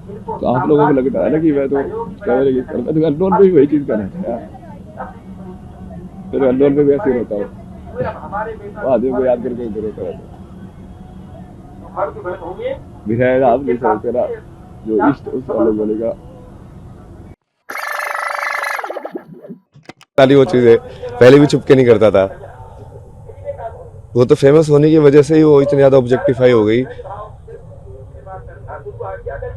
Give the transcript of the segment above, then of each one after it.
तो आप लोगों को लगता है ना कि मैं तो कैमरे की करता, तो अननोन में भी वही चीज़ करना है यार। फिर अननोन में भी ऐसे ही होता हूँ, वो आदमी को याद करके इधर होता रहता है। बिहार आप नहीं समझते ना, जो ईस्ट उस अलग बोलेगा। वाली वो चीज़ है, पहले भी चुपके नहीं करता था। वो तो फेमस होने की वजह से ही वो इतनी ज़्यादा ऑब्जेक्टिफाई हो गई।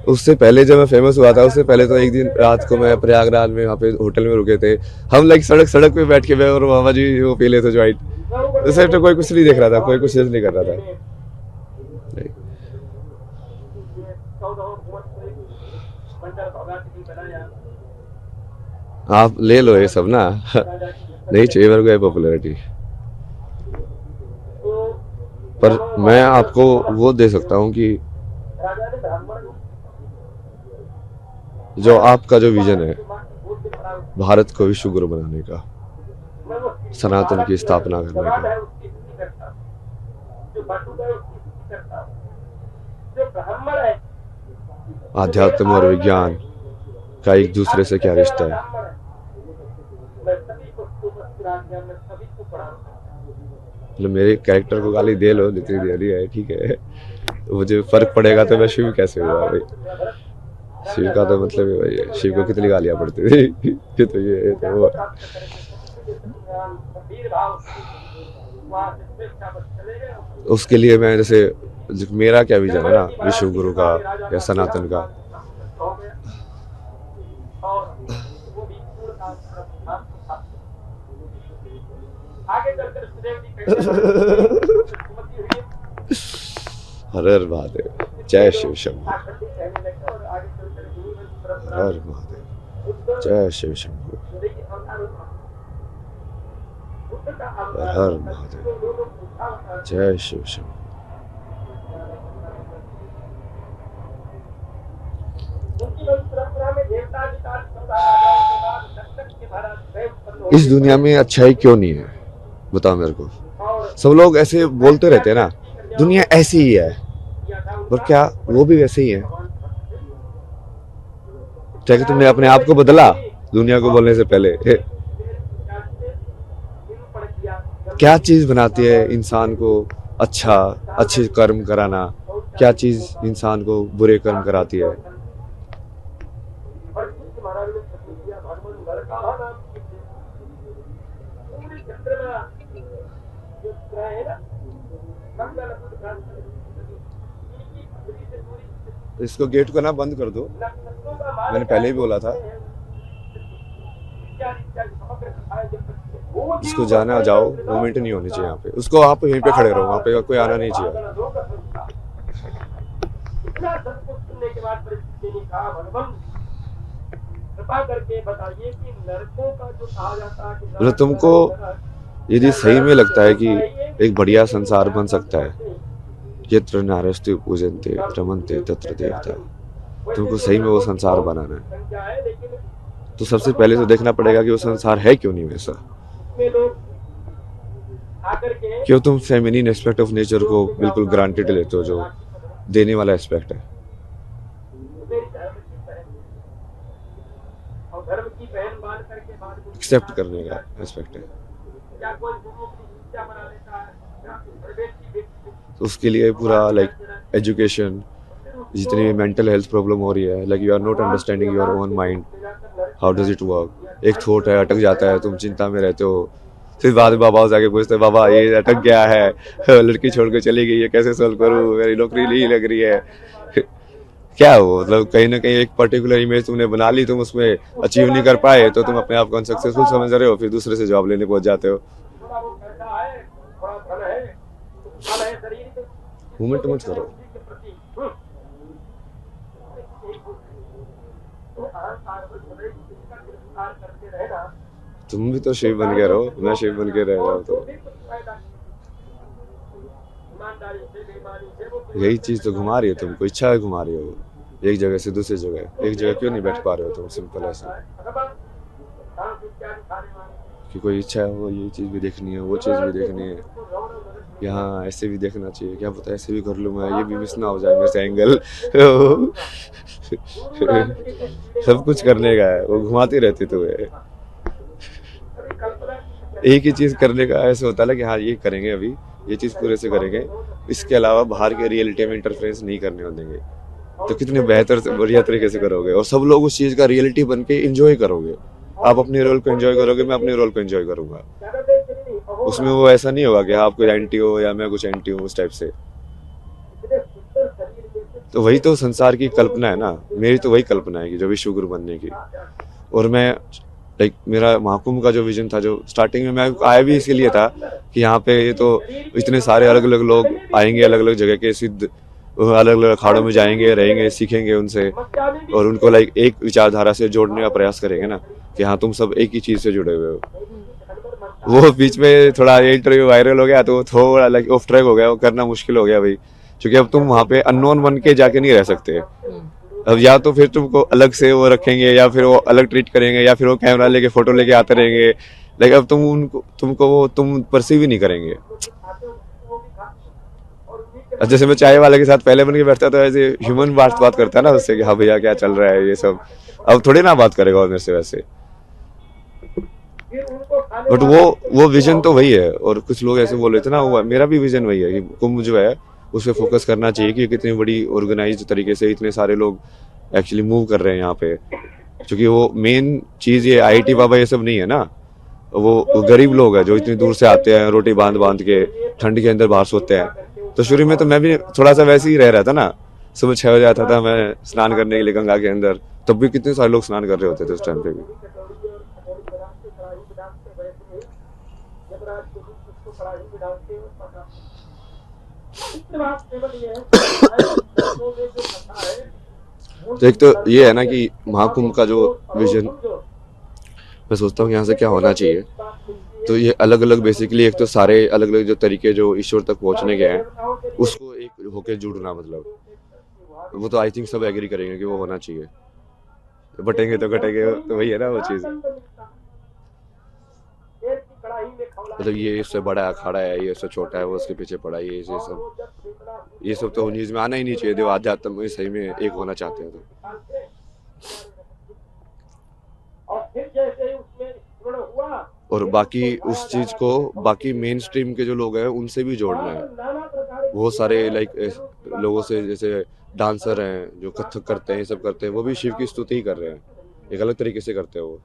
उससे पहले जब मैं फेमस हुआ था, उससे पहले तो एक दिन रात को मैं प्रयागराज में वहाँ पे होटल में रुके थे हम, लाइक सड़क सड़क पे बैठ के मैं और मामा जी वो पी लेते ज्वाइंट। उस टाइम तो कोई कुछ नहीं देख रहा था, कोई कुछ नहीं कर रहा था। आप ले लो ये सब ना नहीं चाहिए मेरे को ये पॉपुलैरिटी। पर मैं आपको वो दे सकता हूँ कि जो आपका जो विजन है भारत को विश्व गुरु बनाने का, सनातन की स्थापना करने का, आध्यात्म और विज्ञान का एक दूसरे से क्या रिश्ता है। मतलब मेरे कैरेक्टर को गाली दे लो जितनी दे रही है ठीक है, तो मुझे फर्क पड़ेगा तो मैं शिव कैसे हुआ भाई। शिव का तो मतलब है भाई, शिव को कितनी गालियां पड़ती थी ये तो ये तो वो। उसके लिए मैं जैसे मेरा क्या विजन है ना विश्व गुरु का या सनातन का। हर हर महादेव, जय शिव शंभू। हर हर महादेव, जय शिव शंभू। हर हर महादेव, जय शिव शंभू। इस दुनिया में अच्छाई क्यों नहीं है, बताओ मेरे को। सब लोग ऐसे बोलते रहते हैं ना, दुनिया ऐसी ही है, और क्या वो भी वैसे ही है? क्या कि तुमने अपने आप को बदला दुनिया को बोलने से पहले? क्या चीज बनाती है इंसान को अच्छा, अच्छे कर्म कराना? क्या चीज इंसान को बुरे कर्म कराती है? इसको गेट को ना बंद कर दो, मैंने पहले ही बोला था। इसको जाना जाओ, मूवमेंट नहीं होनी चाहिए यहाँ पे। उसको आप यहीं पे खड़े रहो, वहाँ पे कोई आना नहीं चाहिए। मतलब तुमको यदि सही में लगता है कि एक बढ़िया संसार बन सकता है, यत्र नारस्ते पूजन्ते रमन्ते तत्र देवता, तुमको सही में वो संसार बनाना है, तो सबसे पहले तो देखना पड़ेगा कि वो संसार है क्यों नहीं वैसा। क्यों तुम फेमिनिन एस्पेक्ट ऑफ नेचर को बिल्कुल ग्रांटेड लेते हो, जो देने वाला एस्पेक्ट है, एक्सेप्ट करने का एस्पेक्ट है। तो उसके लिए पूरा लाइक एजुकेशन, जितनी भी मेंटल हेल्थ प्रॉब्लम हो रही है, like you are not understanding your own mind, how does it work. एक थॉट है अटक जाता है, तुम चिंता में रहते हो, फिर बाद में बाबा जाके पूछते हैं बाबा ये अटक गया है, लड़की छोड़ के चली गई है, कैसे सोल्व करूँ, मेरी नौकरी नहीं लग रही है। क्या हो मतलब कहीं ना कहीं एक पर्टिकुलर इमेज तुमने बना ली, तुम उसमें अचीव नहीं कर पाए तो तुम अपने आप को अनसक्सेसफुल समझ रहे हो, फिर दूसरे से जॉब लेने पहुंच जाते हो। मूवमेंट मत करो। तुम भी तो शिव बन के रहो, मैं शिव बन के रह रहा हूँ, तो यही चीज तो घुमा रही है तुमको, इच्छा है घुमा रही हो एक जगह से दूसरी जगह। एक जगह क्यों नहीं बैठ पा रहे हो तुम, सिंपल ऐसा कि कोई इच्छा है वो ये चीज भी देखनी है, वो चीज भी देखनी है। यहाँ ऐसे भी देखना चाहिए, क्या पता ऐसे भी कर लूँ मैं, ये भी मिस ना हो जाए मेरे से एंगल। सब कुछ करने का है, वो घुमाती रहती तो है। एक ही चीज करने का ऐसे होता है कि हाँ ये करेंगे अभी, ये चीज पूरे से करेंगे, इसके अलावा बाहर के रियलिटी में इंटरफेरेंस नहीं करने देंगे। तो कितने बेहतर से बढ़िया तरीके से करोगे और सब लोग उस चीज का रियलिटी बन के इंजॉय करोगे। आप अपने रोल को एंजॉय करोगे, मैं अपने रोल को एंजॉय करूंगा। उसमें वो ऐसा नहीं होगा कि आप कुछ एंटी हो या मैं कुछ एंटी हूँ उस टाइप से। तो वही तो संसार की कल्पना है ना, मेरी तो वही कल्पना है कि जो विश्व गुरु बनने की। और मैं लाइक मेरा महाकुंभ का जो विजन था, जो स्टार्टिंग में मैं आया भी इसीलिए था कि यहाँ पे ये तो इतने सारे अलग अलग लोग आएंगे, अलग अलग जगह के सिद्ध अलग अलग अखाड़ों में जाएंगे, रहेंगे, सीखेंगे उनसे और उनको लाइक एक विचारधारा से जोड़ने का प्रयास करेंगे ना कि हाँ तुम सब एक ही चीज से जुड़े हुए हो। वो बीच में थोड़ा ये इंटरव्यू वायरल हो गया तो थोड़ा लाइक ऑफ ट्रैक हो गया, वो करना मुश्किल हो गया भाई, क्योंकि अब तुम वहां पे अननोन बन के जाके नहीं रह सकते। अब या तो फिर तुमको अलग से वो रखेंगे या फिर वो अलग ट्रीट करेंगे या फिर वो कैमरा लेके फोटो लेके आते रहेंगे, लेकिन अब तुमको वो तुम परसीव ही नहीं करेंगे। अब जैसे मैं चाय वाले के साथ पहले बन के बैठता था, ऐसे ह्यूमन बात करता है ना उससे कि हाँ भैया क्या चल रहा है ये सब, अब थोड़ी ना बात करेगा मेरे से वैसे। बट वो विजन तो वही है। और कुछ लोग ऐसे बोल रहे थे ना, वो मेरा भी विजन वही है कि कुंभ जो है उस पर फोकस करना चाहिए कि कितनी बड़ी ऑर्गेनाइज तरीके से इतने सारे लोग एक्चुअली मूव कर रहे हैं यहाँ पे। क्योंकि वो मेन चीज ये आईआईटी बाबा ये सब नहीं है ना, वो गरीब लोग हैं जो इतनी दूर से आते हैं रोटी बांध बांध के ठंड के अंदर बाहर सोते हैं। तो शुरू में तो मैं भी थोड़ा सा वैसे ही रह रहा था ना, सुबह 6 बजे आता था मैं स्नान करने के लिए गंगा के अंदर, तब भी कितने सारे लोग स्नान कर रहे होते थे उस टाइम पे भी। तो एक तो ये है ना कि महाकुंभ का जो विजन, मैं सोचता हूँ यहाँ से क्या होना चाहिए। तो ये अलग अलग बेसिकली एक तो सारे अलग अलग जो तरीके जो ईश्वर तक पहुंचने के हैं उसको एक होके जुड़ना, मतलब वो तो आई थिंक सब एग्री करेंगे कि वो होना चाहिए। बटेंगे तो घटेंगे, तो वही है ना वो चीज। मतलब ये इससे बड़ा अखाड़ा है, ये इससे छोटा है, वो उसके पीछे पड़ा है, ये सब तो न्यूज में आना ही नहीं चाहिए। जो आध्यात्म में सही में एक होना चाहते हैं तो। और बाकी उस चीज को बाकी मेन स्ट्रीम के जो लोग हैं उनसे भी जोड़ना है। बहुत सारे लाइक लोगों से, जैसे डांसर हैं जो कथक करते हैं, ये सब करते हैं, वो भी शिव की स्तुति ही कर रहे हैं, एक अलग तरीके से करते हैं वो।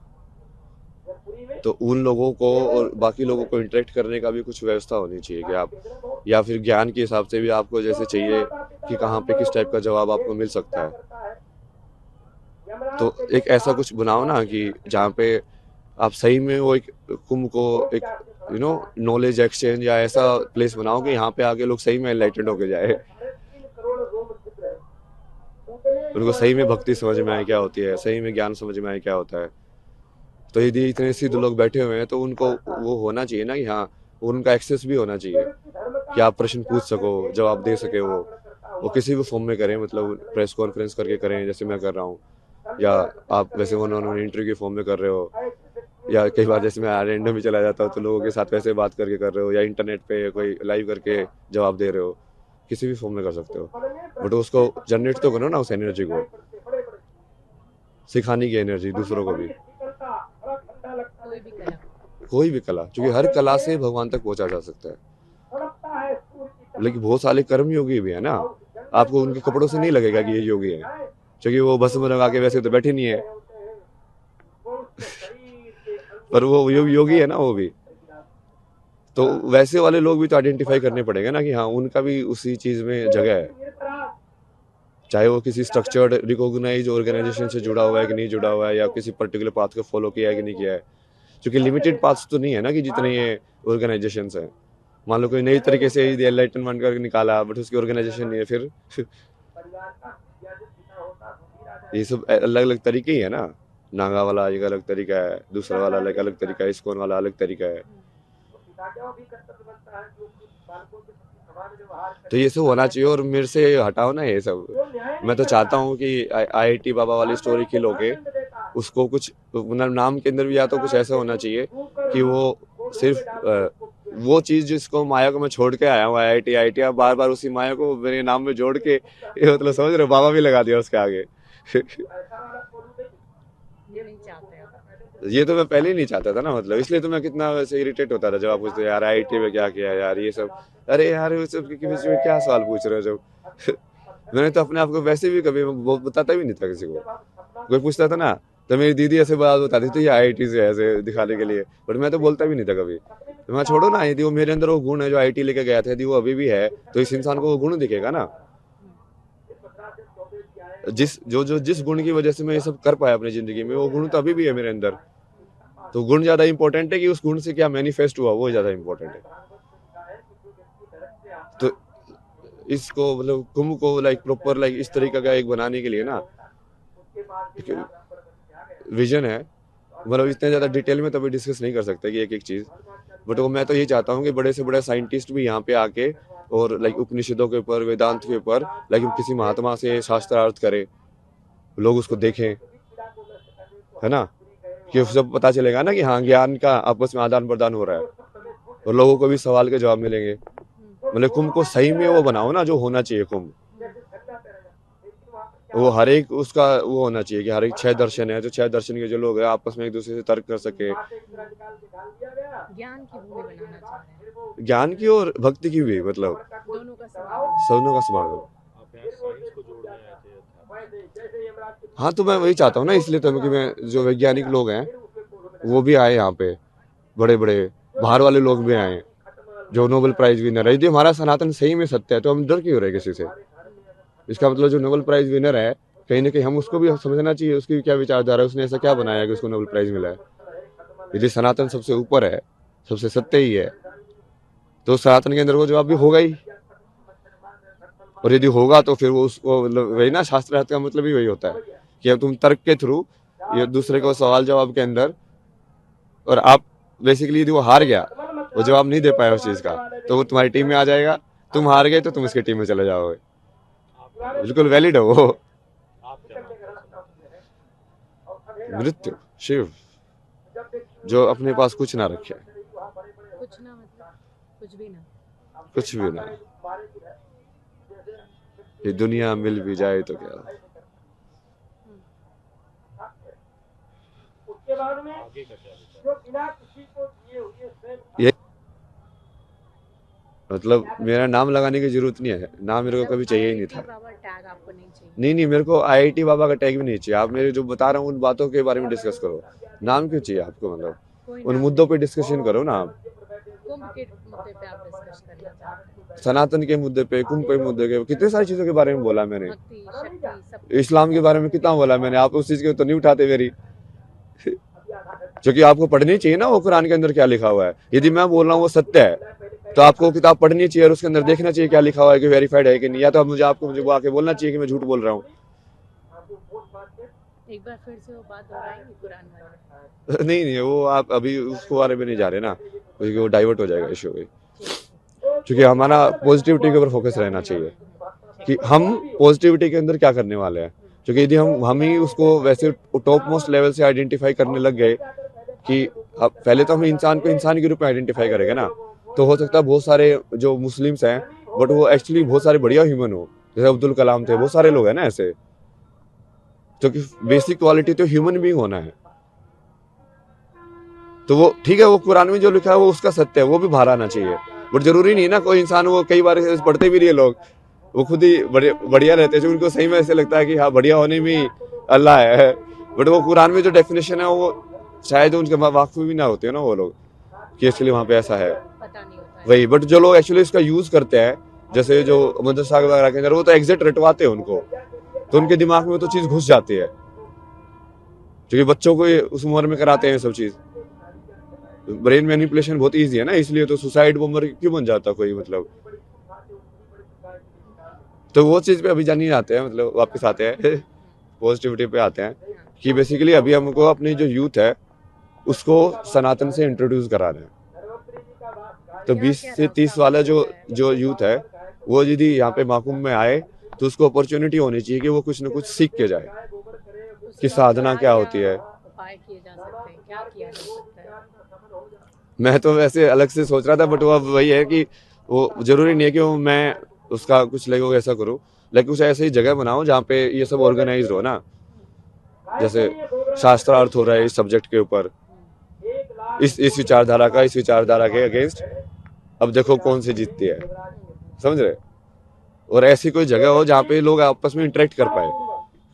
तो उन लोगों को और बाकी लोगों को इंटरेक्ट करने का भी कुछ व्यवस्था होनी चाहिए कि आप, या फिर ज्ञान के हिसाब से भी आपको जैसे चाहिए कि कहाँ पे किस टाइप का जवाब आपको मिल सकता है। तो एक ऐसा कुछ बनाओ ना कि जहाँ पे आप सही में वो एक कुंभ को एक नॉलेज एक्सचेंज या ऐसा प्लेस बनाओ कि यहाँ पे आके लोग सही में एनलाइटेंड होके जाए, उनको सही में भक्ति समझ में आए क्या होती है, सही में ज्ञान समझ में आए क्या होता है। तो यदि इतने सिद्ध लोग बैठे हुए हैं तो उनको वो होना चाहिए ना कि हाँ उनका एक्सेस भी होना चाहिए कि आप प्रश्न पूछ सको, जवाब दे सके। वो किसी भी फॉर्म में करें, मतलब प्रेस कॉन्फ्रेंस करके करें जैसे मैं कर रहा हूँ, या आप वैसे उन्होंने इंटरव्यू के फॉर्म में कर रहे हो, या कई बार जैसे मैं रैंडम भी चला जाता हूँ तो लोगों के साथ वैसे बात करके कर रहे हो, या इंटरनेट पे कोई लाइव करके जवाब दे रहे हो, किसी भी फॉर्म में कर सकते हो। बट उसको जनरेट तो करो ना, उस एनर्जी को, सिखाने की एनर्जी दूसरों को भी। कोई भी कला, क्योंकि हर कला से भगवान तक पहुंचा जा सकता है। लेकिन बहुत सारे कर्म योगी भी है ना, आपको उनके कपड़ों से नहीं लगेगा कि ये योगी है, क्योंकि वो भस्म लगा के वैसे तो बैठे नहीं है। पर वो योगी है ना वो भी। तो वैसे वाले लोग भी तो आइडेंटिफाई करने पड़ेंगे ना कि हाँ उनका भी उसी चीज में जगह है, चाहे वो किसी स्ट्रक्चर्ड रिकॉग्नाइज ऑर्गेनाइजेशन से जुड़ा हुआ है कि नहीं जुड़ा हुआ है, या किसी पर्टिकुलर पाथ को फॉलो किया है कि नहीं किया है। क्योंकि लिमिटेड पाथ्स तो नहीं है ना कि जितने ये ऑर्गेनाइजेशंस हैं। मान लो कोई नई तरीके से एनलाइटनमेंट करके निकाला बट उसकी ऑर्गेनाइजेशन नहीं है, फिर ये सब अलग अलग तरीके ही है ना। नागा वाला एक अलग तरीका है, दूसरा वाला अलग तरीका है, इस्कॉन वाला अलग तरीका है। तो ये सब होना चाहिए और मेरे से हटाओ ना ये सब। मैं तो चाहता हूँ कि आईआईटी बाबा वाली स्टोरी किल होके उसको कुछ नाम के अंदर भी या तो कुछ ऐसा होना चाहिए कि वो सिर्फ वो चीज़ जिसको माया को मैं छोड़ के आया हूँ आईआईटी आईआईटी, अब बार बार उसी माया को मेरे नाम में जोड़ के ये मतलब समझ रहे हो, बाबा भी लगा दिया उसके आगे। ये नहीं चाहते आप। ये तो मैं पहले ही नहीं चाहता था ना, मतलब इसलिए तो मैं कितना वैसे इरिटेट होता था जब आप पूछते यार आईआईटी में क्या किया यार ये सब। अरे यार वो सब के बीच में क्या सवाल पूछ रहे हो जब मैंने तो अपने आप को वैसे भी कभी वो बताता भी नहीं था किसी को। कोई पूछता था ना तो मेरी दीदी ऐसे बात बताती थी आईआईटी से ऐसे दिखाने के लिए, बट मैं तो बोलता भी नहीं था कभी। तो मैं छोड़ो ना, यदि वो मेरे अंदर वो गुण है जो आईआईटी लेके गया था, यदि वो अभी भी है तो इस इंसान को वो गुण दिखेगा ना, जिस गुण की वजह से मैं ये सब कर पाया अपनी जिंदगी में, वो गुण तो अभी भी है मेरे अंदर। तो गुण ज्यादा इंपॉर्टेंट है कि उस गुण से क्या मैनिफेस्ट हुआ, वो ज्यादा इंपॉर्टेंट है। तो इसको मतलब कुंभ को लाइक प्रॉपर लाइक इस तरीके का एक बनाने के लिए ना विजन है, मतलब इतने ज्यादा डिटेल में तभी डिस्कस नहीं कर सकते कि एक एक चीज, बट वो मैं तो ये चाहता हूँ कि बड़े से बड़े साइंटिस्ट भी यहाँ पे आके और लाइक उपनिषदों के ऊपर वेदांत के ऊपर लाइक किसी महात्मा से शास्त्रार्थ करे, लोग उसको देखें, है ना, कि सब पता चलेगा ना कि हाँ ज्ञान का आपस में आदान प्रदान हो रहा है और लोगों को भी सवाल के जवाब मिलेंगे। मतलब कुंभ को सही में वो बनाओ ना जो होना चाहिए कुंभ, वो हर एक उसका वो होना चाहिए कि हर एक 6 दर्शन है, जो 6 दर्शन के जो लोग हैं आपस में एक दूसरे से तर्क कर सके, ज्ञान की भूमि बनाना चाह रहे हैं, ज्ञान की और भक्ति की भी, मतलब दोनों का समागम। सबनों का समागम। आप यहाँ साइंस को जोड़ने आए थे। हाँ तो मैं वही चाहता हूँ ना, इसलिए तो कि मैं जो वैज्ञानिक लोग हैं वो भी आए यहाँ पे, बड़े बड़े बाहर वाले लोग भी आए जो नोबेल प्राइज विनर है। यदि हमारा सनातन सही में सत्य है तो हम डर क्यों रहे किसी से। इसका मतलब जो नोबेल प्राइज विनर है कहीं ना कहीं हम उसको भी समझना चाहिए, उसकी क्या विचारधारा है, उसने ऐसा क्या बनाया कि उसको नोबेल प्राइज मिला है। यदि सनातन सबसे ऊपर है, सबसे सत्य ही है, तो सनातन के अंदर वो जवाब भी होगा ही, और यदि होगा तो फिर वो उसको मतलब वही ना, शास्त्रार्थ का मतलब ही वही होता है कि अब तुम तर्क के थ्रू ये दूसरे को सवाल जवाब के अंदर, और आप बेसिकली यदि वो हार गया, वो जवाब नहीं दे पाया उस चीज का, तो वो तुम्हारी टीम में आ जाएगा, तुम हार गए तो तुम उसकी टीम में चले जाओगे। बिल्कुल वैलिड है वो। आप क्या मानते हैं? मृत्यु शिव जो अपने पास कुछ ना रखे, कुछ ना मतलब कुछ भी ना। कुछ भी ना, ये दुनिया मिल भी जाए तो क्या। आगे का क्या विचार? ये मतलब मेरा नाम लगाने की जरूरत नहीं है, नाम मेरे को कभी चाहिए ही नहीं था। बाबा टैग आपको नहीं चाहिए। नहीं मेरे को आईआईटी बाबा का टैग भी नहीं चाहिए। आप मेरे जो बता रहा हूँ उन बातों के बारे में डिस्कस करो, नाम क्यों चाहिए आपको, मतलब कोई उन नाम मुद्दों पे डिस्कशन करो ना आप। कुंभ के मुद्दे पे आप डिस्कस करना चाहते हैं। सनातन के मुद्दे पे, कुंभ के मुद्दे के, कितने सारी चीजों के बारे में बोला मैंने, भक्ति शक्ति सब। इस्लाम के बारे में कितना बोला मैंने, आप उस चीज के तो नहीं उठाते मेरी। क्योंकि आपको पढ़नी चाहिए ना वो कुरान के अंदर क्या लिखा हुआ है। यदि मैं बोल रहा हूँ वो सत्य है तो आपको किताब पढ़नी चाहिए और उसके अंदर देखना चाहिए क्या लिखा हुआ है कि वेरीफाइड है कि नहीं, या तो मुझे वो आके बोलना चाहिए कि मैं झूठ बोल रहा हूँ। एक बार फिर से वो बात दोहराएंगे कुरान वाले। नहीं वो आप अभी उसको बारे में नहीं जा रहे ना, क्योंकि वो डाइवर्ट हो जाएगा इशू पे। क्योंकि हमारा पॉजिटिविटी के ऊपर फोकस रहना चाहिए कि हम पॉजिटिविटी के अंदर क्या करने वाले हैं। क्योंकि यदि हम ही उसको वैसे टॉप मोस्ट लेवल से आइडेंटिफाई करने लग गए कि अब पहले तो हम इंसान को इंसान के रूप में आइडेंटिफाई करेंगे ना, तो हो सकता है बहुत सारे जो मुस्लिम्स हैं बट वो एक्चुअली बहुत सारे बढ़िया ह्यूमन हो, जैसे अब्दुल कलाम थे, बहुत सारे लोग हैं ना ऐसे। क्योंकि बेसिक क्वालिटी तो ह्यूमन बीइंग होना है। तो वो ठीक है, वो कुरान में जो लिखा है वो उसका सत्य है, वो भी बाहर आना चाहिए। बट जरूरी नहीं ना कोई इंसान, वो कई बार पढ़ते भी नहीं है लोग, वो खुद ही बढ़िया रहते हैं, जो उनको सही में ऐसे लगता है कि हाँ बढ़िया होने में अल्लाह है, बट वो कुरान में जो डेफिनेशन है वो शायद उनके वाकफ भी ना होते हैं ना वो लोग कि एक्चुअली वहाँ पे ऐसा है, पता नहीं होता है। वही। बट जो लोग एक्चुअली इसका यूज करते हैं, जैसे जो मदरसा वगैरह के अंदर, वो तो एग्जैक्ट रटवाते हैं उनको, तो उनके दिमाग में तो चीज घुस जाती है। क्योंकि बच्चों को उस उम्र में कराते हैं सब चीज, ब्रेन मैनिपुलेशन बहुत इजी है ना, इसलिए तो सुसाइड बॉम्बर क्यों बन जाता कोई, मतलब। तो वो चीज पे अभी जानी आते हैं, मतलब वापस आते हैं पॉजिटिविटी पे आते हैं कि बेसिकली अभी हमको अपनी जो यूथ है उसको सनातन से इंट्रोड्यूस करा रहे हैं। तो 20 से 30 वाला जो यूथ है वो यदि यहाँ पे महाकुंभ में आए तो उसको अपॉर्चुनिटी होनी चाहिए कि वो कुछ ना कुछ सीख के जाए कि साधना क्या होती है। उपाय किए जा सकते हैं, क्या किया जा सकता है। मैं तो वैसे अलग से सोच रहा था, बट वो अब वही है कि वो जरूरी नहीं है कि वो मैं उसका कुछ लाइक वो ऐसा करूँ, लाइक कुछ ऐसी जगह बनाओ जहाँ पे ये सब ऑर्गेनाइज हो ना, जैसे शास्त्रार्थ हो रहा है इस सब्जेक्ट के ऊपर, इस विचारधारा का इस विचारधारा के अगेंस्ट, अब देखो कौन सी जीतती है, समझ रहे? और ऐसी कोई जगह हो जहाँ पे लोग आपस में इंटरेक्ट कर पाए,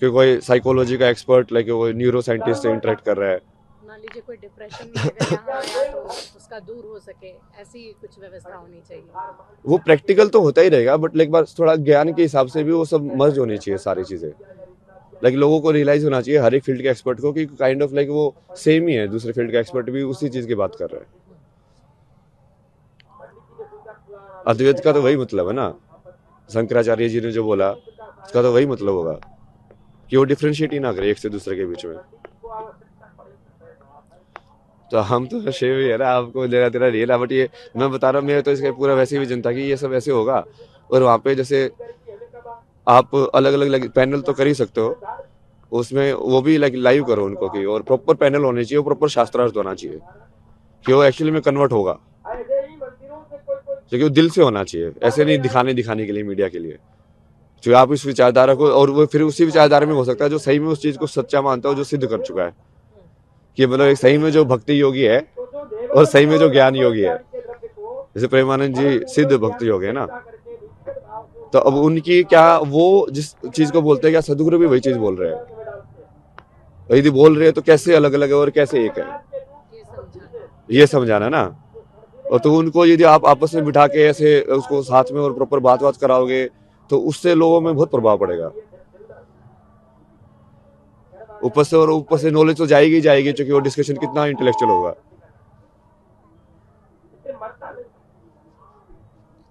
कि कोई साइकोलॉजी का एक्सपर्ट लाइक कोई न्यूरो साइंटिस्ट से इंटरेक्ट कर रहा है, मान लीजिए कोई डिप्रेशन में अगर यहाँ आया तो उसका दूर हो सके, ऐसी कुछ व्यवस्था होनी चाहिए। वो प्रैक्टिकल तो होता ही रहेगा, बट लाइक बार थोड़ा ज्ञान के हिसाब से भी वो सब मर्ज होनी चाहिए सारी चीजें, लाइक लोगों को रियलाइज होना चाहिए हर एक फील्ड के एक्सपर्ट को कि काइंड ऑफ लाइक वो सेम ही है, दूसरे फील्ड का एक्सपर्ट भी उसी चीज की बात कर रहा है। अद्वैत का तो वही मतलब है ना, शंकराचार्य जी ने जो बोला उसका तो वही मतलब होगा कि वो डिफ्रेंशिएट ही ना करे एक से दूसरे के बीच में। तो हम तो शेव ही है ना, आपको लेना तेरा रियल है, बट ये मैं बता रहा हूँ, मेरे तो इसका पूरा वैसे भी जनता कि ये सब ऐसे होगा। और वहाँ पे जैसे आप अलग अलग पैनल तो कर ही सकते हो, उसमें वो भी लाइक लाइव करो उनको की, और प्रॉपर पैनल होने चाहिए, प्रॉपर शास्त्रार्थ होना चाहिए कि वो एक्चुअली में कन्वर्ट होगा, क्योंकि वो दिल से होना चाहिए, ऐसे नहीं दिखाने के लिए, मीडिया के लिए। जो आप इस विचारधारा को, और वो फिर उसी विचारधारा में हो सकता है जो सही में उस चीज को सच्चा मानता हो, जो सिद्ध कर चुका है कि मतलब एक सही में जो भक्ति योगी है और सही में जो ज्ञान योगी है, जैसे प्रेमानंद जी सिद्ध भक्ति योगी है ना, तो अब उनकी क्या, वो जिस चीज को बोलते हैं, क्या सदगुरु भी वही चीज बोल रहे हैं, यदि बोल रहे हैं तो कैसे अलग अलग है और कैसे एक है, ये समझाना ना। और तो उनको यदि आप आपस में बिठा के ऐसे उसको साथ में और प्रॉपर बात कराओगे तो उससे लोगों में बहुत प्रभाव पड़ेगा, ऊपर से नॉलेज तो जाएगी ही जाएगी, क्योंकि वो डिस्कशन कितना इंटेलेक्चुअल होगा।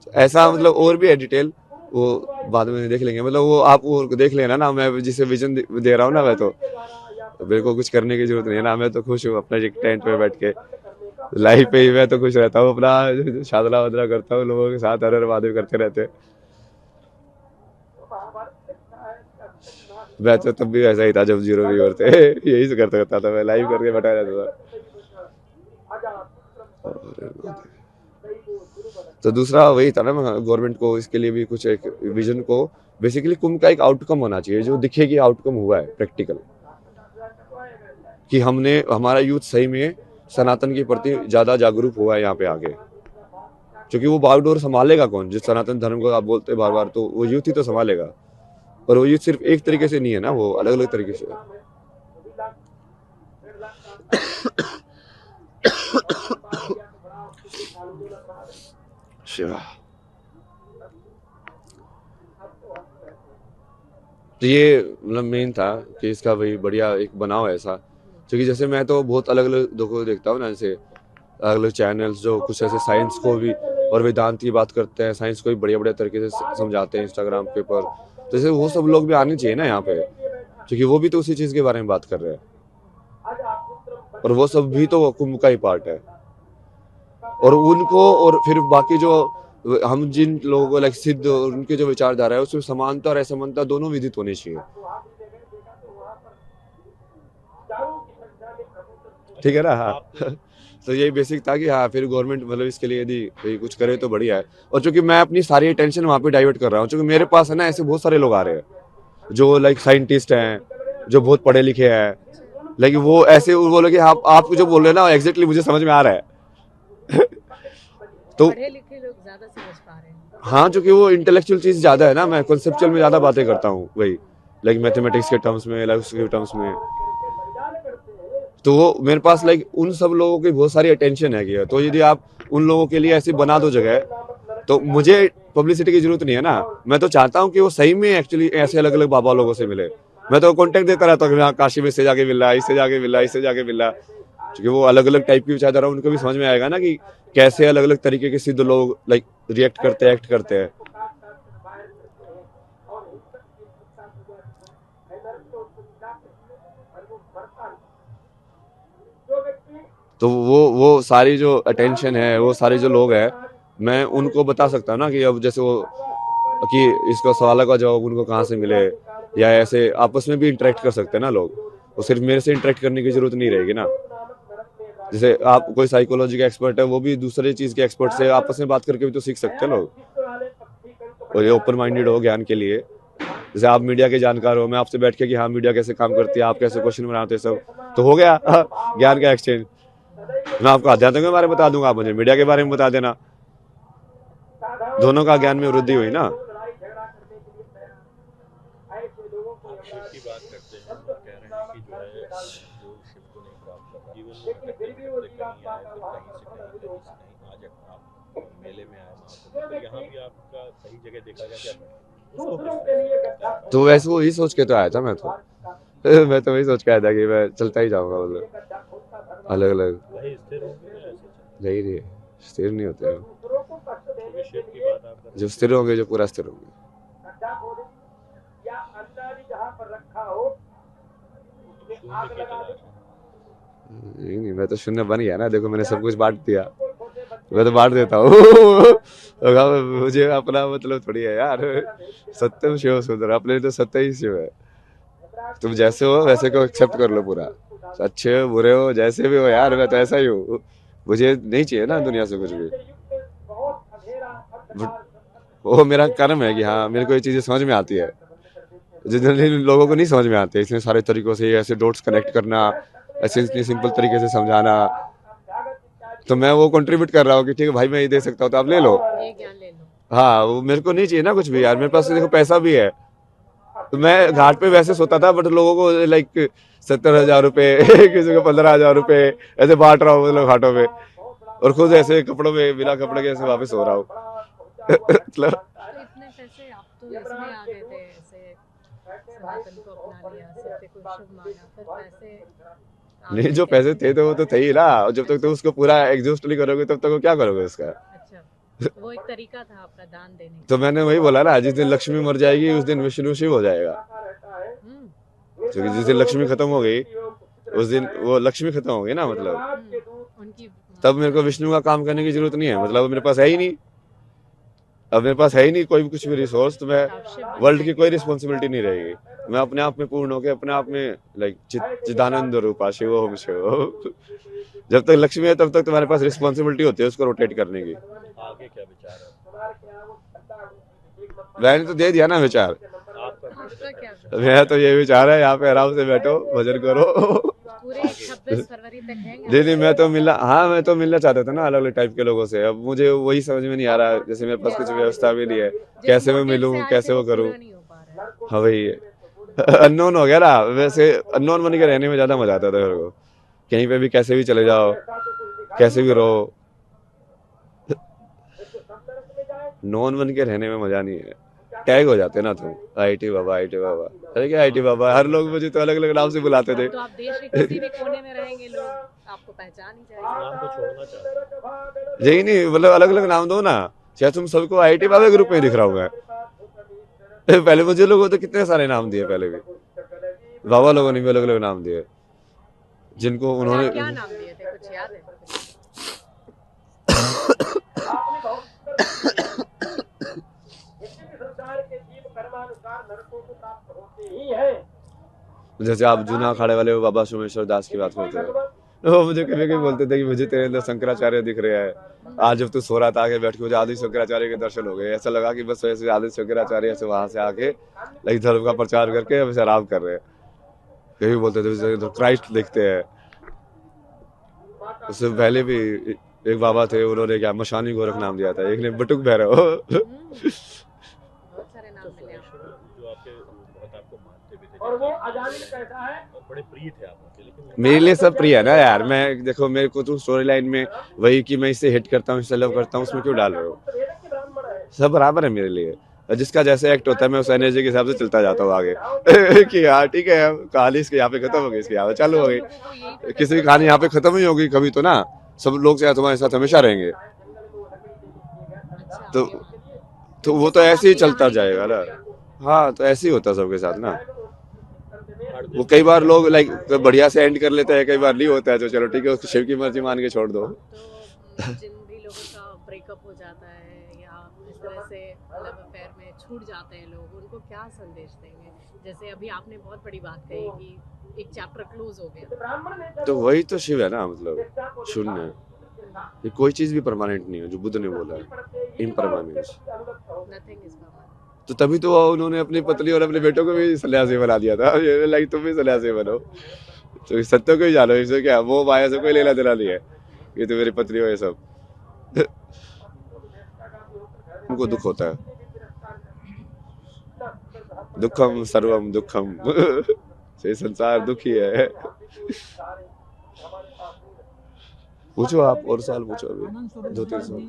ऐसा मतलब और भी है डिटेल, वो बाद में देख लेंगे, मतलब वो आप वो देख लेना ना, मैं जिसे विजन दे रहा हूँ ना, मैं तो मेरे को कुछ करने की जरूरत नहीं है ना, मैं तो खुश हूँ अपना टेंट पे बैठ के लाइफ पे ही, मैं तो खुश रहता हूँ, अपना शादला वादला करता हूँ, लोगों के साथ हर बातें करते रहते। मैं तो तब भी वैसा ही था जब 0 व्यूअर थे यही से करता था, मैं लाइव करके बैठा रहता था। तो दूसरा वही था ना, गवर्नमेंट को इसके लिए भी कुछ एक विजन को, बेसिकली कुंभ का एक आउटकम होना चाहिए जो दिखे कि आउटकम हुआ है प्रैक्टिकल, कि हमने हमारा यूथ सही में सनातन के प्रति ज्यादा जागरूक हुआ है यहाँ पे आगे, क्योंकि वो बागडोर संभालेगा कौन, जिस सनातन धर्म को आप बोलते हैं बार बार, तो वो यूथ ही तो संभालेगा। और वो यूथ सिर्फ एक तरीके से नहीं है ना, वो अलग अलग तरीके से शिवा। तो ये मतलब मेन था कि इसका भाई बढ़िया एक बनाओ ऐसा, क्योंकि जैसे मैं तो बहुत अलग अलग लोगों को देखता हूँ ना, जैसे अलग अलग चैनल्स जो कुछ ऐसे साइंस को भी और वेदांत की बात करते हैं, साइंस को भी बढ़िया बढ़िया तरीके से समझाते हैं इंस्टाग्राम पे पर, तो जैसे वो सब लोग भी आने चाहिए ना यहाँ पे, क्योंकि वो भी तो उसी चीज के बारे में बात कर रहे हैं, और वो सब भी तो कुंभ का ही पार्ट है। और उनको, और फिर बाकी जो हम जिन लोगों को लाइक सिद्ध, उनके जो विचारधारा है उसमें समानता और असमानता दोनों विदित होनी चाहिए, ठीक है ना। हाँ तो यही बेसिक था कि हाँ, फिर गवर्नमेंट मतलब इसके लिए यदि कुछ करे तो बढ़िया है। और चूंकि मैं अपनी सारी अटेंशन वहाँ पे डाइवर्ट कर रहा हूँ, क्योंकि मेरे पास है ना ऐसे बहुत सारे लोग आ रहे हैं जो लाइक साइंटिस्ट हैं, जो बहुत पढ़े लिखे हैं, लेकिन वो ऐसे बोले कि आप जो बोल रहे हैं ना एग्जैक्टली मुझे समझ में आ रहा है तो पढ़े लिखे लोग ज्यादा समझ पा रहे हैं। हाँ, क्योंकि वो इंटेलेक्चुअल चीज ज्यादा है ना, मैं कॉन्सेप्चुअल में ज्यादा बातें करता हूँ, वही लाइक मैथमेटिक्स के टर्म्स में, लाइक उसके टर्म्स में, तो वो मेरे पास लाइक उन सब लोगों की बहुत सारी अटेंशन है कि, तो यदि आप उन लोगों के लिए ऐसी बना दो जगह, तो मुझे पब्लिसिटी की जरूरत नहीं है ना, मैं तो चाहता हूँ कि वो सही में एक्चुअली ऐसे अलग अलग बाबा लोगों से मिले, मैं तो कॉन्टेक्ट देता रहता हूँ कि काशी में इससे जाके मिल रहा है, इससे जाके मिल रहा है, इससे जाके मिल रहा है, क्योंकि वो अलग अलग टाइप की विचारधारा उनको भी समझ में आएगा ना कि कैसे अलग अलग तरीके के सिद्ध लोग लाइक रिएक्ट करते हैं, एक्ट करते हैं। तो वो सारी जो अटेंशन है, वो सारे जो लोग हैं, मैं उनको बता सकता हूँ ना कि अब जैसे वो कि इसका सवाल का जवाब उनको कहाँ से मिले, या ऐसे आपस में भी इंटरेक्ट कर सकते हैं ना लोग, वो सिर्फ मेरे से इंटरेक्ट करने की जरूरत नहीं रहेगी ना। जैसे आप कोई साइकोलॉजी का एक्सपर्ट है, वो भी दूसरे चीज के एक्सपर्ट से आपस में बात करके भी तो सीख सकते हैं लोग। और ये ओपन माइंडेड हो ज्ञान के लिए। जैसे आप मीडिया के जानकार हो, मैं आपसे बैठ के कि हाँ मीडिया कैसे काम करती है, आप कैसे क्वेश्चन बनाते हैं, सब तो हो गया ज्ञान का एक्सचेंज। मैं आपको अध्यात्म के बारे में बता दूंगा, आप मुझे मीडिया के बारे में बता देना, दोनों का ज्ञान में वृद्धि हुई ना। आप शिव की बात करते हैं और कह रहे हैं कि जो है जो शिव को नहीं प्राप्त कर जीवन में भटकते भटकते कहीं आए, फिर कहीं से कहीं, कहीं से कहीं, आज आप मेले में आए महाकुंभ, तो यहाँ भी आपका सही जगह देखा गया क्या उसको किस तरह से तो वैसे वो ही सोच के तो आया था मैं तो मैं तो वही सोच के आया था कि मैं चलता ही जाऊंगा, मतलब अलग अलग वही स्थिर होंगे या ऐसे चल नहीं रही, स्थिर नहीं होते हैं। क्योंकि शिव की बात आप कर जो स्थिर होंगे, जो पूरा स्थिर होंगे। शून्य की तलाश है। नहीं नहीं, मैं तो शून्य बन गया ना, देखो मैंने सब कुछ बांट दिया, मैं तो बांट देता हूँ मुझे अपना मतलब थोड़ी है यार, सत्यम शिव सुंदर, अपने लिए तो सत्य ही शिव है। तुम जैसे हो वैसे को एक्सेप्ट कर लो पूरा, अच्छे हो बुरे हो जैसे भी हो यार, मैं तो ऐसा ही हूँ। मुझे नहीं चाहिए ना दुनिया से कुछ भी, वो मेरा कर्म है कि हाँ मेरे को ये चीजें समझ में आती है, जनरली लोगों को नहीं समझ में आती है। इतने सारे तरीकों से ऐसे डॉट्स कनेक्ट करना, ऐसे इतने सिंपल तरीके से समझाना, तो मैं वो कंट्रीब्यूट कर रहा हूँ कि ठीक है भाई मैं ये दे सकता हूँ तो आप ले लो। ये ज्ञान ले लो। हाँ, वो मेरे को नहीं चाहिए ना कुछ भी यार, मेरे पास तो देखो पैसा भी है, तो मैं घाट पे वैसे सोता था, बट लोगों को लाइक 70,000 रुपए किसी को 15,000 रुपए ऐसे बांट रहा हूँ मतलब घाटों में, और खुद ऐसे कपड़ों में बिना कपड़े के ऐसे वापस हो रहा हूँ मतलब तो इतने पैसे आप तो इसमें आ गए थे, ऐसे सनातन को अपना लिया, सत्य को शुभ माना, फिर पैसे आ नहीं, गए जो पैसे कैसे? थे तो वो तो थे ही ना, और जब तक तुम उसको पूरा एग्जॉस्ट नहीं करोगे तब तक वो क्या करोगे उसका। अच्छा, वो एक तरीका था आपका दान देने का। तो मैंने वही बोला ना, जिस दिन लक्ष्मी मर जाएगी उस दिन विष्णु शिव हो जाएगा, क्योंकि जिस दिन लक्ष्मी खत्म हो गई उस दिन वो लक्ष्मी खत्म हो गई ना, मतलब उनकी तब मेरे को विष्णु का काम करने की जरूरत नहीं है, मतलब मेरे पास है ही नहीं, अब मेरे पास है ही नहीं कोई भी कुछ भी रिसोर्स, तो मैं आप शिव बन वर्ल्ड की जाएंगे। कोई रिस्पॉन्सिबिलिटी नहीं रहेगी, मैं अपने आप में पूर्ण होकर अपने आप में लाइक चिदानंद रूपा शिव ओम शिव जब तक लक्ष्मी है तब तक तुम्हारे पास रिस्पॉन्सिबिलिटी होती है उसको रोटेट करने की। आगे क्या विचार है मैंने तो दे दिया ना विचार, आपका आपका क्या मेरा तो ये विचार है यहाँ पे आराम से बैठो भजन करो पूरे 26 फरवरी तक रहेंगे? नहीं नहीं, मैं तो मिलना, हाँ मैं तो मिलना चाहता था ना अलग अलग टाइप के लोगों से, अब मुझे वही समझ में नहीं आ रहा, जैसे मेरे पास कुछ व्यवस्था भी नहीं है, कैसे मैं मिलूं कैसे वो करूं। नहीं हो पा रहा है। हाँ वही अननोन हो गया ना, वैसे अननोन बन के रहने में ज्यादा मजा आता था मेरे को, कहीं पे भी कैसे भी चले जाओ कैसे भी रहो, नॉन बन के रहने में मजा नहीं है, टैग हो जाते ना तुम, आईटी बाबा आईटी बाबा, अरे क्या आईटी बाबा, हर लोग मुझे तो अलग अलग नाम से बुलाते थे। तो आप देश के किसी भी कोने में रहेंगे, लोग आपको पहचान ही इस नाम जाएंगे। को छोड़ना चाहते हैं यही नहीं, मतलब अलग अलग नाम दो ना, चाहे तुम सबको आईटी बाबा ग्रुप में दिख रहा हूँ मैं पहले मुझे लोगों तो कितने सारे नाम दिए, पहले भी बाबा लोगों ने भी अलग अलग नाम दिए जिनको क्या उन्होंने क्या नाम दिए थे, कुछ याद है? जैसे आप जूना अखाड़े वाले बाबा सोमेश्वर दास की बात करते हो, वो मुझे कभी कभी बोलते थे कि मुझे तेरे अंदर शंकराचार्य दिख रहे हैं, आज जब तू सो रहा था आके बैठ के मुझे आदि शंकराचार्य के दर्शन हो गए, ऐसा लगा कि बस वैसे आदि शंकराचार्य से वहां से आके लाइक धर्म का प्रचार करके अब ऐसे आराम कर रहे हैं। कभी बोलते थे क्राइस्ट दिखते हैं, उससे पहले भी एक बाबा थे, उन्होंने क्या मशानी गोरख नाम दिया था, एक ने बटुक भैरव बहुत सारे नाम मिले आपको। जो आपके बहुत आपको मानते भी थे और वो अजानी कैसा है और बड़े प्रिय थे आपके, लेकिन मेरे लिए सब प्रिय है ना यार, मैं देखो मेरे को तुम स्टोरी लाइन में वही कि मैं इसे हिट करता हूँ इसे लव करता हूँ उसमें क्यों डाल रहे हो, सब बराबर है मेरे लिए, जिसका जैसे एक्ट होता है मैं उस एनर्जी के हिसाब से चलता जाता हूँ आगे कि हाँ ठीक है कहानी इसके यहाँ पे खत्म हो गई, इसके यहाँ पे चालू हो गई, किसी की कहानी यहाँ पे खत्म ही होगी कभी तो ना, सब लोग चाहे तुम्हारे साथ हमेशा रहेंगे, तो वो तो ऐसे ही चलता जाएगा ना। हाँ तो ऐसे ही होता है सबके साथ ना, वो कई बार लोग लाइक बढ़िया से एंड कर लेते हैं, कई बार नहीं होता है, तो चलो ठीक है उसको शिव की मर्जी मान के छोड़ दो। तो जिन भी लोगों का ब्रेकअप हो जाता है या इस तरह से लव अफेयर में छूट जाते हैं लोग, उनको क्या संदेश देंगे जैसे अभी आपने बहुत बड़ी बात कही कि एक चैप्टर क्लोज हो गया। तो वही तो शिव है ना, मतलब शून्य। ये कोई चीज भी परमानेंट नहीं है, जो बुद्ध ने बोला है, इम्परमानेंस। Nothing is permanent. तो तभी तो उन्होंने अपनी पत्नी और अपने बेटों को भी सन्यासी बना दिया था, ये लाइक तुम भी सन्यासी बनो। तो इस सत्य को ही जानो, इससे क्या वो माया से कोई लेना देना नहीं है, ये तो मेरी पत्नी हो ये सब। उनको दुख होता है, दुखम सर्वम दुखम। ये संसार दुखी है। पूछो आप और सवाल पूछो अभी, आनंद स्वरूप 2-3 सवाल।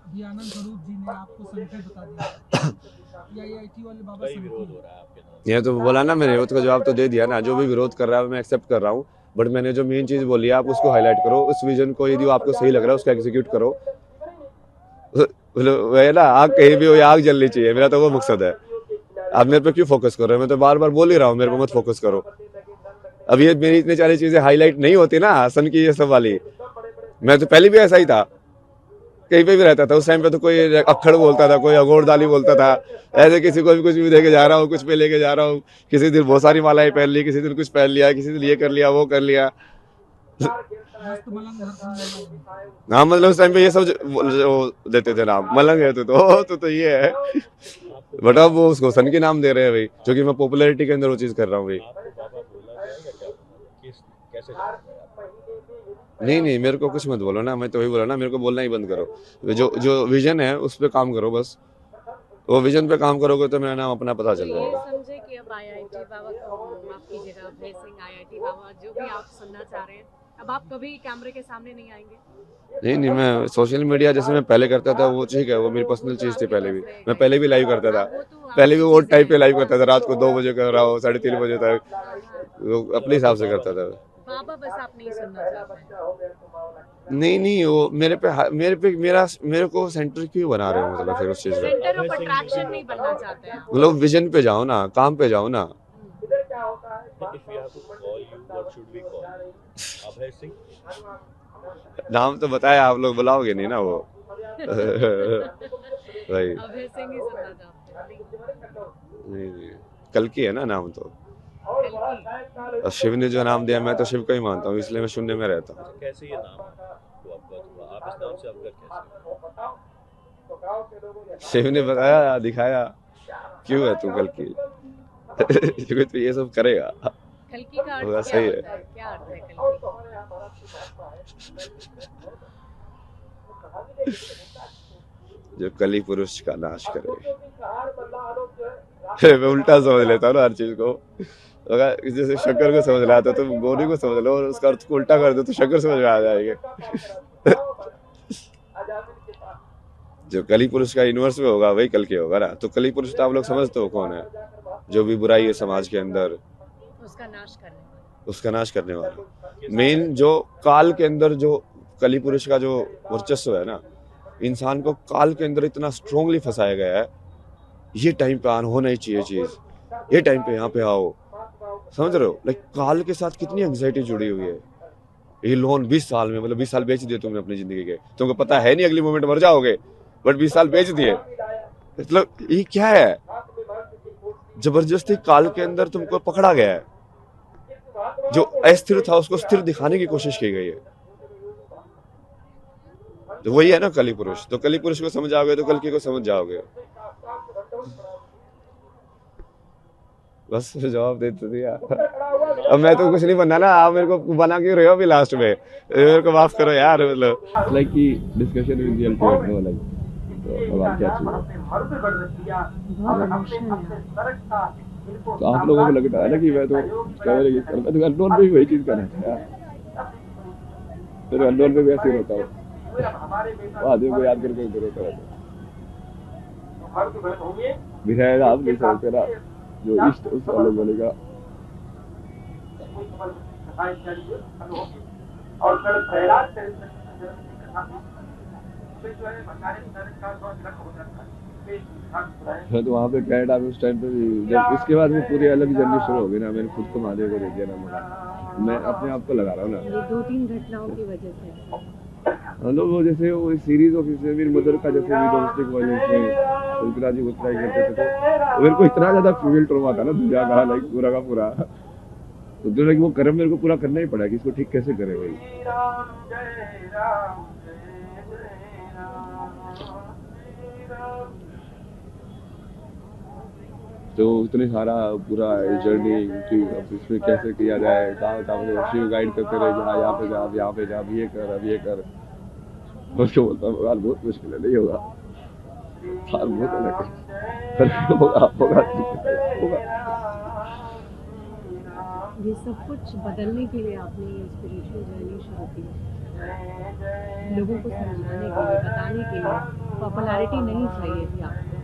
जी आनंद स्वरूप जी ने आपको संख्या बता दिया या आईटी वाले बाबा कई संख्या विरोध हो रहा है आपके नाम। ये तो बोला ना मैंने, उसका जवाब तो दे दिया ना। जो भी विरोध कर रहा है मैं एक्सेप्ट कर रहा हूँ, बट मैंने जो मेन चीज बोली है आप उसको हाईलाइट करो, उस विजन को यदि आपको सही लग रहा है उसको एग्जीक्यूट करो। मतलब वह ना, आग कहीं भी हो या आग जलनी चाहिए, मेरा तो वो मकसद है। आप मेरे पे क्यों फोकस कर रहे हो? मैं तो बार बार बोल ही रहा हूँ मेरे पे मत फोकस करो। अब ये मेरी इतनी सारी चीजें हाईलाइट नहीं होती ना हसन की ये सब वाली, मैं तो पहले भी ऐसा ही था, कहीं पे भी रहता था। उस टाइम पे तो कोई अक्खड़ बोलता था, कोई अघोरदाली बोलता था, ऐसे किसी को भी कुछ भी देके जा रहा हूँ, कुछ पे लेके जा रहा हूँ। किसी दिन बहुत सारी मालाएं पहन ली, किसी दिन कुछ पहन लिया, किसी दिन ये कर लिया वो कर लिया। मस्त मलंग हर हाँ मतलब उस टाइम पे ये सब जो देते थे नाम, मलंग है तो ये है। बट अब वो उसको सन के नाम दे रहे हैं भाई, जो कि मैं पॉपुलैरिटी के अंदर वो चीज कर रहा हूँ भाई। आपको बाबा बोला जाएगा क्या? किस कैसे जानते हैं आप? नहीं मेरे को कुछ मत बोलो ना, मैं तो वही बोला ना, मेरे को बोलना ही बंद करो। जो विजन है उस पर काम करो बस। वो विजन पे काम करोगे तो मेरा नाम अपना पता तो चल ये जाएगा। समझे कि अब आईआईटी बाबा को माफ कीजिएगा, अभय सिंह आईआईटी बाबा जो भी आप सुनना चाह रहे हैं, अब आप कभी कैमरे के सामने नहीं आएंगे? नहीं मैं सोशल मीडिया जैसे मैं पहले करता था वो ठीक है, वो मेरी पर्सनल चीज थी। पहले भी मैं पहले भी लाइव करता था, पहले भी वो टाइप पे लाइव करता था, रात को 2 बजे कर रहा हूँ, 3:30 बजे तक, वो अपने हिसाब से करता था। बाबा बस आप नहीं सुनना चाहते हैं। नहीं वो मेरे को सेंटर क्यों बना रहे हो, मतलब फिर उस चीज का सेंटर ऑफ अट्रैक्शन नहीं बनना चाहते हैं आप। मतलब विजन पे जाओ ना, काम पे जाओ ना। If we have to call you, what should we call you? Abhay Singh? नाम तो बताया, आप लोग बुलाओगे नहीं ना वो। भाई अभय सिंह ही सुनना चाहते हैं। नहीं कल की है ना नाम तो। कल और शिव ने जो नाम दिया, मैं तो शिव को ही मानता हूँ, इसलिए मैं शून्य में रहता हूँ। कैसे ये नाम को अवगत हुआ? आप इस नाम से अवगत कैसे? शिव ने बताया, दिखाया, क्यों है तू कल की। क्योंकि तू ये सब करेगा। कल्कि का अर्थ होगा, क्या सही है। होता है? क्या अर्थ है कल्कि? जो कली पुरुष का नाश करे। मैं उल्टा समझ लेता हूँ ना हर चीज को। अगर जैसे शंकर को समझ रहा था तो गौरी को समझ लो, और उसका अर्थ को उल्टा कर दो तो शंकर समझ में आ जाएंगे। जो कली पुरुष का यूनिवर्स में होगा वही कल के होगा ना। तो कली पुरुष तो आप लोग समझते हो कौन है? जो भी बुराई है समाज के अंदर, उसका नाश करने वाला। उसका नाश करने वाला। मेन जो काल के अंदर जो कली पुरुष का जो वर्चस्व है ना, इंसान को काल के अंदर इतना स्ट्रांगली फंसाया गया है। ये टाइम पे होना ही चाहिए चीज, ये टाइम पे यहाँ पे आओ, समझ रहे हो? लाइक काल के साथ कितनी एंग्जाइटी जुड़ी हुई है। ये लोन 20 साल में, मतलब 20 साल बेच दिए तुमने अपनी जिंदगी के, तुमको पता है नहीं अगली मोमेंट मर जाओगे, बट 20 साल बेच दिए। मतलब ये क्या है? जबरदस्ती काल के अंदर तुमको पकड़ा गया है। जो अस्थिर था उसको स्थिर दिखाने की कोशिश की गई है। तो वही है ना कली पुरुष। तो कली पुरुष को समझ आओगे तो कल्कि को समझ जाओगे। बस जवाब दे तो दिया। अब मैं तो कुछ नहीं बनना ना, आप मेरे को बना क्यों रहे हो अभी लास्ट में? मेरे को माफ करो यार। मतलब लाइक की discussion with the ultimate know like, तो अब आप क्या चाहिए? तो आप लोगों को लगता है ना कि मैं तो कैमरे की, मैं तो अननोन पे भी वही चीज करना था यार। फिर अननोन पे भी ऐसे ही होता हूँ, आदमी को याद करके इधर होता रहता है। विधायक आप नहीं समझते ना, जो इष्ट उस अलग बोलेगा। मैं तो वहाँ पे कनाडा में उस टाइम पे भी, जब उसके बाद में पूरी अलग जर्नी शुरू हो गई ना, मैंने खुद को महादेव को दे दिया ना। मैं अपने आप को लगा रहा हूँ ना। ये 2-3 घटनाओं की वजह से हम लोग वो जैसे वो सीरीज ऑफ मेरी मदर का जैसे भी डोमेस्टिक वायलेंस में संजना जी को ट्राई करते थे तो मेरे को इतना ज्यादा फीमेल ट्रॉमा था ना दुनिया का लाइक पूरा का पूरा, तो जो वो कर्म मेरे को पूरा करना ही पड़ा कि इसको ठीक कैसे करे भाई। तो इतने सारा पूरा जर्नी कि अब इसमें कैसे किया जाए, कहाँ कहाँ शिव गाइड करते रहे कि हाँ यहाँ पे जा, अब यहाँ पे जा, अब ये कर, अब ये कर। उसको बोलता भगवान बहुत मुश्किल है, नहीं होगा, साल बहुत अलग है, पर होगा। ये सब कुछ बदलने के लिए आपने ये स्पिरिचुअल जर्नी शुरू की, लोगों को समझाने के लिए, बताने के लिए। पॉपुलैरिटी नहीं चाहिए थी आपको।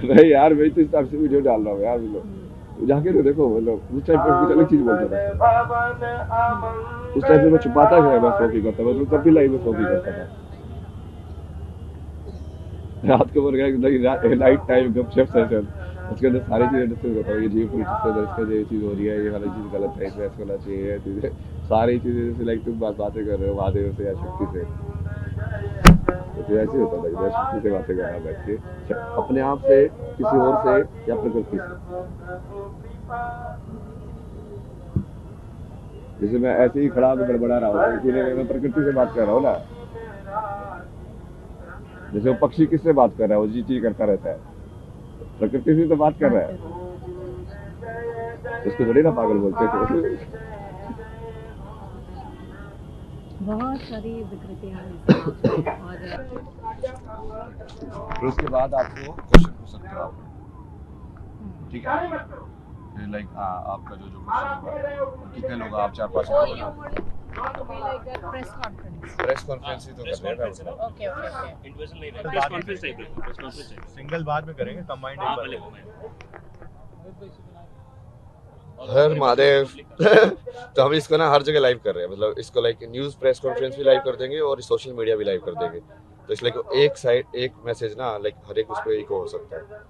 नहीं यार, मैं तो इस टाइप से वीडियो डाल रहा हूँ यार, मतलब जाके तो देखो, मतलब उस टाइप पर कुछ अलग चीज बोलता था, उस टाइप से मैं छुपाता था, मैं शौक ही करता था, तो तब भी लाइव में शौक ही करता था। रात को गया नाइट टाइम गपशप सेशन, उसके अंदर सारी चीजें डिस्कस करता हूँ, ये जियो पॉलिटिक्स का ये चीज हो रही है, ये वाली चीज गलत है, इसमें ऐसा होना चाहिए, ये चीजें सारी चीजें जैसे लाइक तुम बातें कर रहे हो महादेव से या शक्ति से, तो ऐसे ही होता था कि मैं शक्ति से बातें कर रहा बैठ के, अपने आप से, किसी और से या प्रकृति से। जैसे मैं ऐसे ही खड़ा होकर बड़बड़ा रहा हूँ, इसीलिए मैं प्रकृति से बात कर रहा हूँ ना। जैसे वो पक्षी किससे बात कर रहा है, वो जी चीज करता रहता है, प्रकृति से तो बात कर रहा है, उसको थोड़ी ना पागल बोलते थे। बहुत सारी विकृतियां हैं और उसके बाद आपको क्वेश्चन पूछ सकते हो आप, ठीक है, लाइक आपका जो क्वेश्चन कितने लोग आप 4-5 लोग प्रेस कॉन्फ्रेंस ही तो कर रहे हैं। ओके इंडिविजुअल नहीं रहेगा, प्रेस कॉन्फ्रेंस टाइप रहेगा, प्रेस कॉन्फ्रेंस टाइप सिंगल बाद में करेंगे, कंबाइंड एक बार हर महादेव। तो हम इसको ना हर जगह लाइव कर रहे हैं, मतलब इसको लाइक न्यूज़ प्रेस कॉन्फ्रेंस भी लाइव कर देंगे और सोशल मीडिया भी लाइव कर देंगे, तो इसलिए एक साइड एक मैसेज ना लाइक हर एक उस पर एक हो सकता है।